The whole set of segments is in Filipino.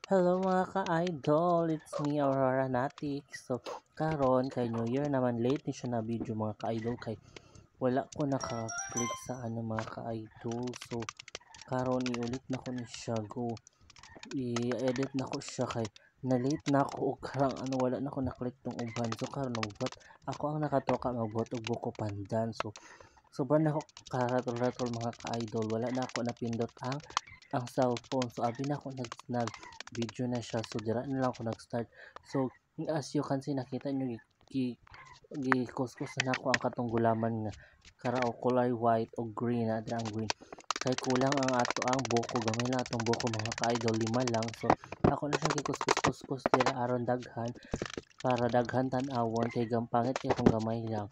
Hello mga ka-idol, it's me Aurora Natik. So, karon kay New Year naman late ni siya na video mga ka-idol kay wala ko naka-click sa mga ka-idol. So, karon iulit na ko ni siya go. I-edit na ko siya kay na late na ako og karang wala na ko na-click tong uban. So, karon magbuhat ako ang nakatoka magbuhat og buko pandan. So, sobrang na ako karatol-ratol mga ka-idol. Wala na ako napindot ang cellphone. So, abi na ako nag-video na siya. So, dira na lang ako nag-start. So, as you can see, nakita nyo, gikuskus na ako ang katong gulaman nga. Kara o kulay white o green. Na ang green. Kay kulang ang ato ang buko. Gamay lang atong buko mga ka-idol. 5 lang. So, ako na siyang gikuskus-kuskus dira aron daghan. Para daghan tan-awon. Kay gampangit kay kung gamay lang.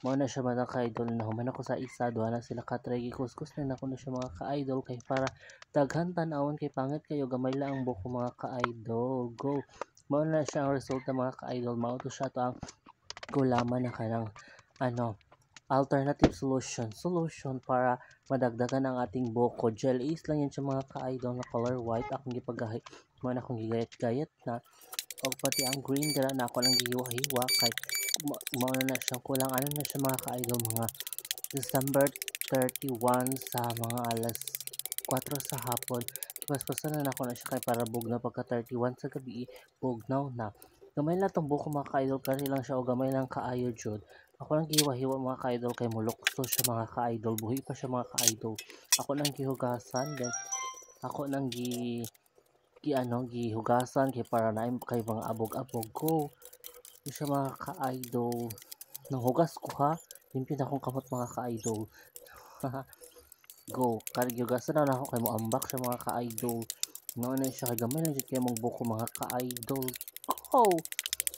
Mao na siya mga ka-idol na human ako sa isa duha na sila katry gikuskus na ako na siya mga ka-idol kay para daghan tan-awon kay pangit kayo gamay lang ang buko mga ka-idol. Go. Mao na siya ang resulta mga ka-idol. Mao to siya to ang gulaman na kanang alternative solution para madagdagan ang ating buko. Gel is lang yan siya mga ka-idol na color white akong gipagahit mo na akong gigayat-gayat na o pati ang green dala na ako lang gihiwa-hiwa kay mauna na siyang kulang na siya mga ka-idol mga December 31 sa mga alas 4 sa hapon. Paspasan na ako na siya kay para bugnaw pagka 31 sa gabi bugnaw na. Gamay lang tong buko mga ka-idol kasi lang siya o gamay lang kaayo jud. Ako lang gihiwa-hiwa mga ka-idol kay mulukso siya mga ka-idol. Buhi pa siya mga ka-idol. Ako nang gihugasan then ako nang gihugasan kay para na kay mga abog-abog ko. Siya mga ka-idol. Nang hugas ko ha, limpin akong kamot mga ka-idol. Go. Hugasan na ako kay mo ambak siya mga ka-idol. Mao na siya kay gamay lang jud kay mong buko mga ka-idol. Go.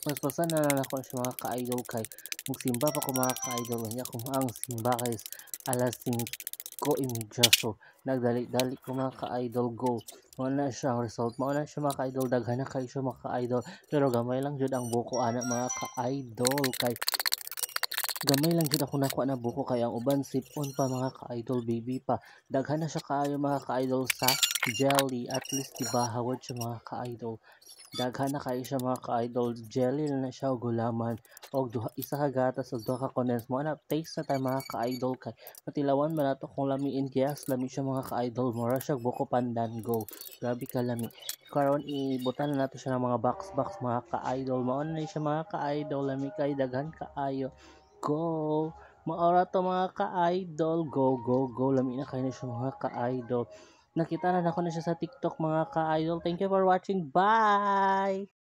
Paspasan na ako siya mga ka-idol kay magsimba pa ko mga ka-idol. Hindi ako ang simba kay alas 5:30. So, nagdali-dali ko mga ka-idol. Go. Mao na siya ang result. Mao na siya mga ka-idol. Daghan na kayo siya mga ka-idol. Pero gamay lang jud ang buko ana mga ka-idol. Kay gamay lang jud ako nakuha na buko kay ang uban sipon pa mga ka-idol baby pa. Daghan na siya kaayo mga ka-idol sa jelly. At least diba hawad siya mga ka-idol. Daghan na kayo siya mga ka-idol. Jelly na siya o gulaman. O isa ka gatas o duha ka condense mo. Na taste na tayo mga ka-idol kay matilawan man nato kung lamiin gas lami siya mga ka-idol. Mura siya buko pandan go. Grabe ka lami. Karon ibutan na nato siya ng mga box mga ka-idol. Mao na siya mga ka-idol. Lami kay daghan kaayo. Go. Maora to mga ka-idol. Go go go. Lami na kayo na siya mga ka-idol. Nakita na ako na siya sa TikTok mga ka-idol. Thank you for watching. Bye!